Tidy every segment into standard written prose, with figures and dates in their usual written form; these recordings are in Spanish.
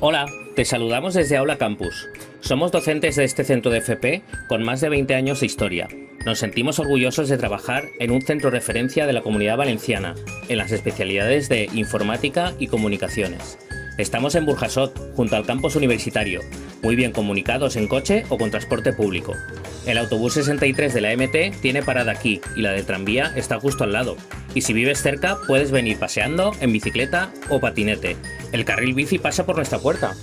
Hola, te saludamos desde Aula Campus. Somos docentes de este centro de FP con más de 20 años de historia. Nos sentimos orgullosos de trabajar en un centro referencia de la Comunidad Valenciana, en las especialidades de Informática y Comunicaciones. Estamos en Burjasot, junto al campus universitario, muy bien comunicados en coche o con transporte público. El autobús 63 de la MT tiene parada aquí y la del tranvía está justo al lado. Y si vives cerca, puedes venir paseando, en bicicleta o patinete. El carril bici pasa por nuestra puerta.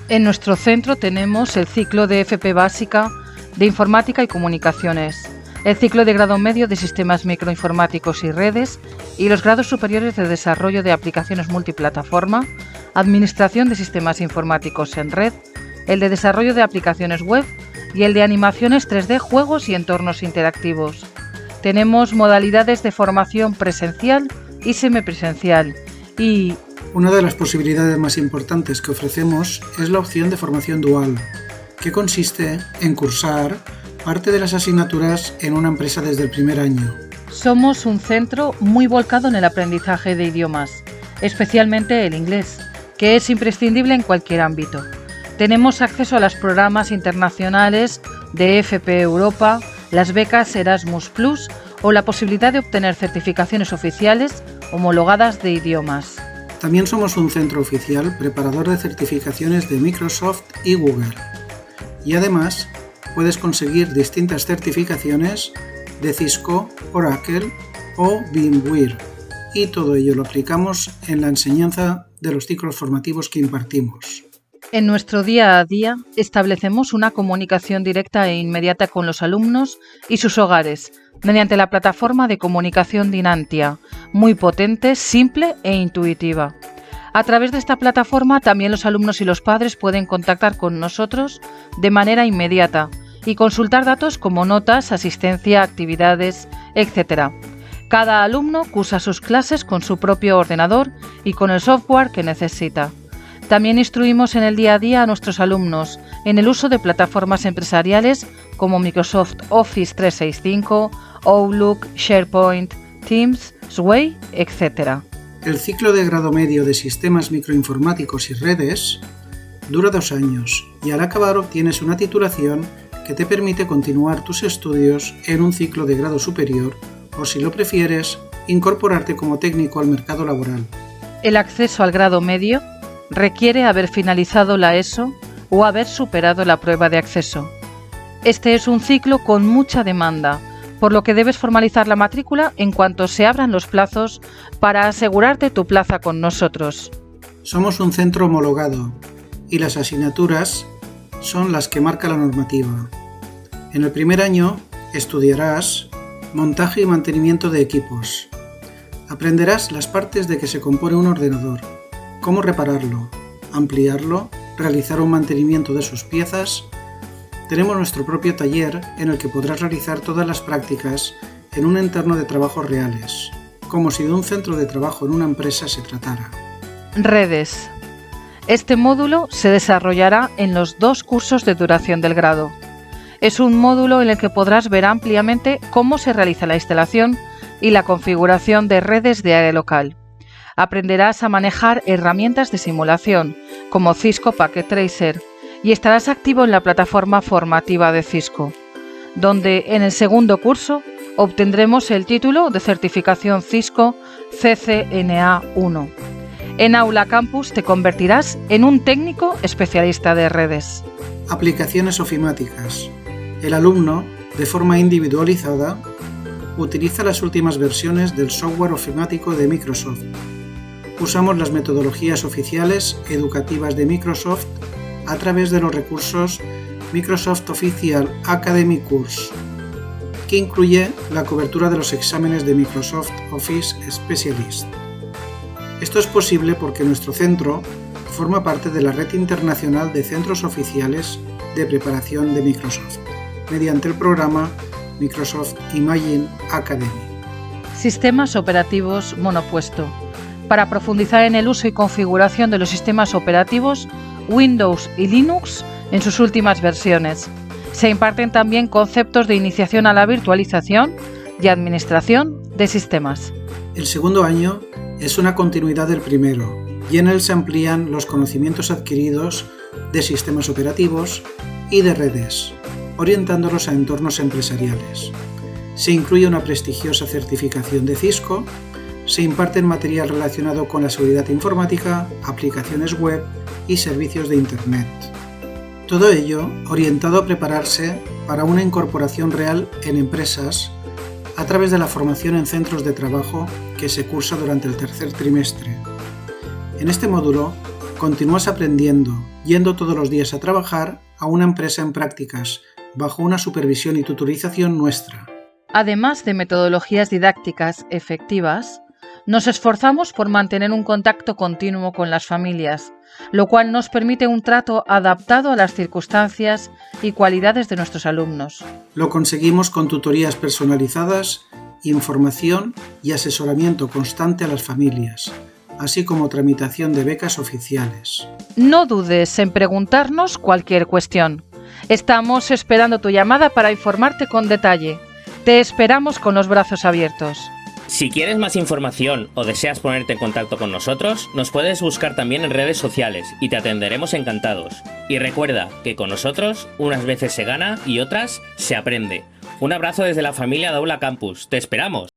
En nuestro centro tenemos el ciclo de FP básica de Informática y Comunicaciones, el ciclo de grado medio de Sistemas Microinformáticos y Redes y los grados superiores de Desarrollo de Aplicaciones Multiplataforma, Administración de Sistemas Informáticos en Red, el de Desarrollo de Aplicaciones Web y el de Animaciones 3D, Juegos y Entornos Interactivos. Tenemos modalidades de formación presencial y semipresencial y... Una de las posibilidades más importantes que ofrecemos es la opción de formación dual, que consiste en cursar parte de las asignaturas en una empresa desde el primer año. Somos un centro muy volcado en el aprendizaje de idiomas, especialmente el inglés, que es imprescindible en cualquier ámbito. Tenemos acceso a los programas internacionales de FP Europa, las becas Erasmus Plus o la posibilidad de obtener certificaciones oficiales homologadas de idiomas. También somos un centro oficial preparador de certificaciones de Microsoft y Google. Y además puedes conseguir distintas certificaciones de Cisco, Oracle o VMware. Y todo ello lo aplicamos en la enseñanza de los ciclos formativos que impartimos. En nuestro día a día establecemos una comunicación directa e inmediata con los alumnos y sus hogares mediante la plataforma de comunicación Dinantia, muy potente, simple e intuitiva. A través de esta plataforma también los alumnos y los padres pueden contactar con nosotros de manera inmediata y consultar datos como notas, asistencia, actividades, etc. Cada alumno cursa sus clases con su propio ordenador y con el software que necesita. También instruimos en el día a día a nuestros alumnos en el uso de plataformas empresariales como Microsoft Office 365, Outlook, SharePoint, Teams, Sway, etc. El ciclo de grado medio de Sistemas Microinformáticos y Redes dura 2 años y al acabar obtienes una titulación que te permite continuar tus estudios en un ciclo de grado superior o, si lo prefieres, incorporarte como técnico al mercado laboral. El acceso al grado medio requiere haber finalizado la ESO o haber superado la prueba de acceso. Este es un ciclo con mucha demanda, por lo que debes formalizar la matrícula en cuanto se abran los plazos para asegurarte tu plaza con nosotros. Somos un centro homologado y las asignaturas son las que marca la normativa. En el primer año estudiarás montaje y mantenimiento de equipos. Aprenderás las partes de que se compone un ordenador, cómo repararlo, ampliarlo, realizar un mantenimiento de sus piezas. Tenemos nuestro propio taller en el que podrás realizar todas las prácticas en un entorno de trabajo reales, como si de un centro de trabajo en una empresa se tratara. Redes. Este módulo se desarrollará en los 2 cursos de duración del grado. Es un módulo en el que podrás ver ampliamente cómo se realiza la instalación y la configuración de redes de área local. Aprenderás a manejar herramientas de simulación, como Cisco Packet Tracer, y estarás activo en la plataforma formativa de Cisco, donde en el segundo curso obtendremos el título de certificación Cisco CCNA 1. En Aula Campus te convertirás en un técnico especialista de redes. Aplicaciones ofimáticas. El alumno, de forma individualizada, utiliza las últimas versiones del software ofimático de Microsoft. Usamos las metodologías oficiales educativas de Microsoft a través de los recursos Microsoft Official Academy Course, que incluye la cobertura de los exámenes de Microsoft Office Specialist. Esto es posible porque nuestro centro forma parte de la red internacional de centros oficiales de preparación de Microsoft, mediante el programa Microsoft Imagine Academy. Sistemas operativos monopuesto. Para profundizar en el uso y configuración de los sistemas operativos Windows y Linux en sus últimas versiones. Se imparten también conceptos de iniciación a la virtualización y administración de sistemas. El segundo año es una continuidad del primero, y en él se amplían los conocimientos adquiridos de sistemas operativos y de redes, orientándolos a entornos empresariales. Se incluye una prestigiosa certificación de Cisco, se imparte material relacionado con la seguridad informática, aplicaciones web y servicios de Internet. Todo ello orientado a prepararse para una incorporación real en empresas a través de la formación en centros de trabajo que se cursa durante el tercer trimestre. En este módulo continúas aprendiendo, yendo todos los días a trabajar a una empresa en prácticas, bajo una supervisión y tutorización nuestra. Además de metodologías didácticas efectivas, nos esforzamos por mantener un contacto continuo con las familias, lo cual nos permite un trato adaptado a las circunstancias y cualidades de nuestros alumnos. Lo conseguimos con tutorías personalizadas, información y asesoramiento constante a las familias, así como tramitación de becas oficiales. No dudes en preguntarnos cualquier cuestión. Estamos esperando tu llamada para informarte con detalle. Te esperamos con los brazos abiertos. Si quieres más información o deseas ponerte en contacto con nosotros, nos puedes buscar también en redes sociales y te atenderemos encantados. Y recuerda que con nosotros unas veces se gana y otras se aprende. Un abrazo desde la familia de Aula Campus. ¡Te esperamos!